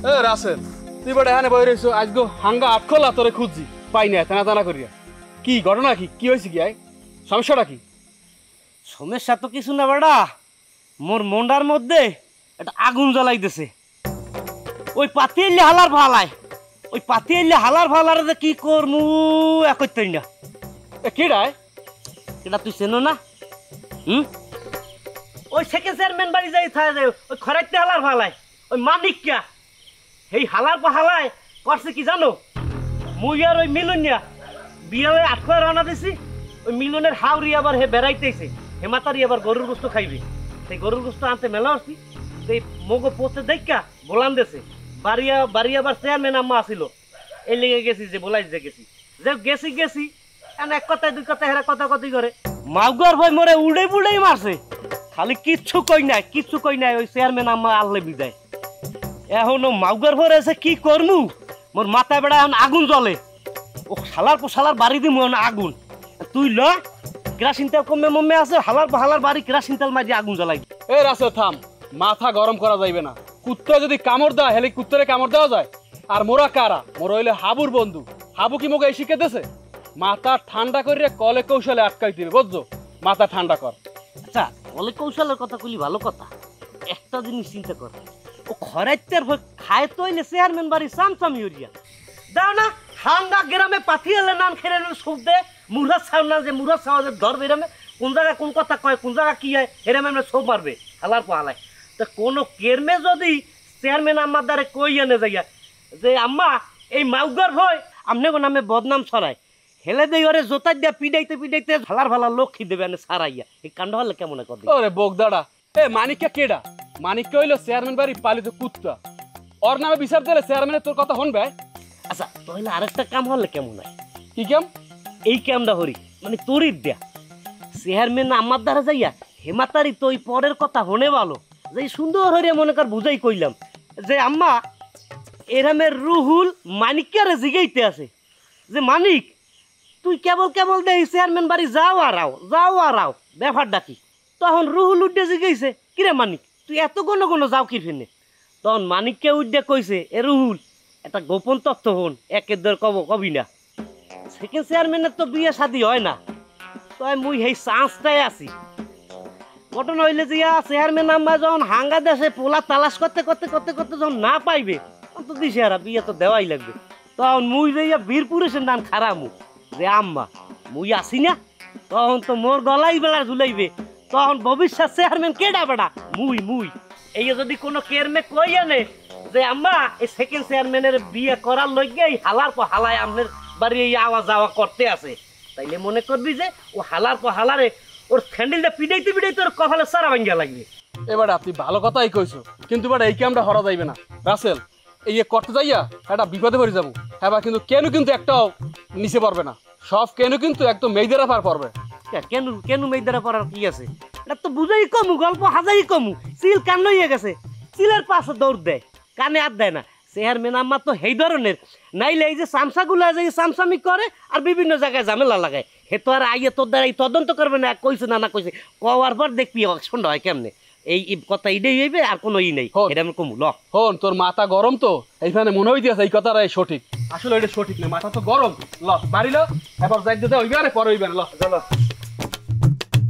এ রাসেল তুই বড় এখানে বই রইছো আজগো হাঙ্গা আটখোলা তোরে খুঁজছি পাই না টানা টানা করিয়া কি ঘটনা কি হয়েছে কি আয় সমস্যাটা কি? সমস্যা তো কিছু না বেড়া, মোর মন্ডার মধ্যে একটা আগুন জ্বলাইতেছে। ওই পাতি এলে হালার ভালায়, ওই পাতি এলে হালার ভালার যে কি করমু একই না। কেডায় এটা তুই চেনো না? ওই সেকেন্ড চেয়ারম্যান বাড়ি যাই থাকে ওই খরাইতে হালার ভালায় ওই মানিকটা এই হালার পা হালায় করছে কি জানো? মুই আর ওই মিলনিয়া বিয়ালে আটকো রওনা দিছি। ওই মিলনের হাওড়ি আবার হে বেড়াইতেছে, হেমাতারি আবার গরুর গোস্ত খাইবে। সেই গরুর গোস্ত আনতে মেলা আসছি, সেই মগো পোস্টে দেখা বলান দেছে বাড়ি আবার চেয়ারম্যান আম্মা আসিল। এই লেগে গেছি যে বলাই যে গেছি এক কথায় দুই কথায় হেরা কথা কথি করে মাউগার ভাই মরে উড়ে বুড়েই মারছে। খালি কিচ্ছু কই নাই ওই চেয়ারম্যান আম্মা আল্লে বিদায়। এখন মাউগার ভরে আছে কি করমু, মোর মাথায় বেড়া এখন আগুন জ্বলে। ও শালার বাড়ি দিমু আগুন। তুই ল কেরাসিন তেল কমে মমে আছে, হালার বাড়ি কেরাসিন তেল মারি আগুন জ্বলাই। এ রাসেল থাম, মাথা গরম করা যাইবে না। কুত্তা যদি কামড় দেয় হেলে কুত্তরে কামড় দেওয়া যায়। আর মোরা কারা? মোরা হইলে হাবুর বন্ধু। হাবু কি মোকে এই শিখে দেছে? মাথা ঠান্ডা করে কলে কৌশলে আটকাই দিবে, বুঝছো? মাথা ঠান্ডা কর। আচ্ছা কলে কৌশলের কথা কইলি ভালো কথা, একটা জিনিস চিন্তা কর, ও খরাইতের খায় তো এলে চেয়ারম্যান বাড়ি চামচামি উড়িয়া দাও না। হাঙ্গা গ্রামে পাঠিয়ে নাম খেলে সুখ দে মুড়া ছাও না, যে মুড়া ছাওয়া যে ধরবে এরামে কোন জায়গায় কোন কথা কয় কোন জায়গা কি হয় এরামে আমরা সব মারবে হালার পাহালায়। তো কোনো কেরমে যদি চেয়ারম্যান আম্মার দ্বারে কই এনে যাইয়া যে আম্মা এই মাউগার ভয় আমনে গো নামে বদনাম ছড়ায়, হেলে দেই ওরে জোতা দিয়া পিডাইতে ভালার লক্ষ্মী দেবে এনে সারাইয়া। এই কাণ্ড হলে কেমন করবে? ওরে বোগদাড়া, এ মানিককে কেডা? মানিককে হইলো চেয়ারম্যান বাড়ি পালিত কুত্তা। ওর নামে বিচার দিলে চেয়ারম্যানের তোর কথা শুনবে? আচ্ছা তাহলে আরেকটা কাম হলে কেমন হয়? কি কাম? এই কামটা হরি মানে তরির দেয়া চেয়ারম্যান আমার দ্বারা যাইয়া হেমাতারি তো ওই পরের কথা হনে ভালো যে সুন্দর হরিয়া মনে কর বুঝাই কইলাম যে আম্মা এরামের রুহুল মানিককে আরে জিগাইতে আছে যে মানিক তুই কেবল দে চেয়ারম্যান বাড়ি যাও আর আও ব্যাপারটা কি? তখন রুহুল উঠে জিগাইছে কিরে মানিক তুই এত কোনো যাও কি ফেনে? তখন মানিককে উঠে কইছে এ রুহুল একটা গোপন তথ্য হন, একের দর কবি না। সেকেন্ড চেয়ারম্যানের তো বিয়ে শাদী হয় না, তো মুই সেই চান্সটাই আছি। ঘটনা হইলে যে চেয়ারম্যান আম্মা যখন হাঙ্গা দেশে পোলা তালাশ করতে যখন না পাইবে তখন তো দিশে হারা বিয়ে তো দেওয়াই লাগবে। তখন মুই যে বীরপুরেশের নাম খারামু যে আম্মা মুই আসি না, তখন তো মোর গলাই বেলা ঝুলাইবে। তখন ভবিষ্যৎ চেয়ারম্যান কেডা বেড়া মুই এই যদি কোনো কেরমে কই আনে যে আম্মা এই সেকেন্ড চেয়ারম্যানের বিয়ে করার লইগে হালার পর হালায় আমাদের বাড়ি এই আওয়া যাওয়া করতে আছে, তাইলে মনে করবি যে ও হালার পর হালারে ওর স্যান্ডেলটা পিডাইতে ওর কপালে সারা ভাঙ্গিয়া লাগবে। এবার আপনি ভালো কথাই কইছো, কিন্তু এবার এই কামটা হরা যাইবে না রাসেল। এই করতে যাইয়া একটা বিপদে পড়ে যাবো। হ্যাঁ কিন্তু কিন্তু একটাও নিচে পড়বে না, সব কিন্তু একদম মেয়েদেরা পার পড়বে। কেন মেয়েদেরা পড়ার কি আছে? এটা তো বুঝাই কমু, গল্প হাজাই কমু। চিল কান লইয়া গেছে, চিলের পাশে দৌড় দেয়, কানে হাত দেয় না। চেয়ারম্যান আম্মা তো সেই ধরনের নাইলে এই যে চামচাগুলা যে চামচামি করে আর বিভিন্ন জায়গায় ঝামেলা লাগায়, হে তো আর আইয়ে তোর দ্বারা তদন্ত করবে না কইছে না কইছে কওয়ার পর দেখবি অ্যাকশনটা হয় কেমনে। এই কথা ইডেই হইবে আর কোনো নেই, এটা আমি কমু। হন তোর মাথা গরম তো এইখানে মনে হইতেছে এই কথাটাই সঠিক। আসলে এটা সঠিক না, মাথা তো গরম। বাড়ি ল এবার যাই দিতে হইবে আরে পরে হইবে না।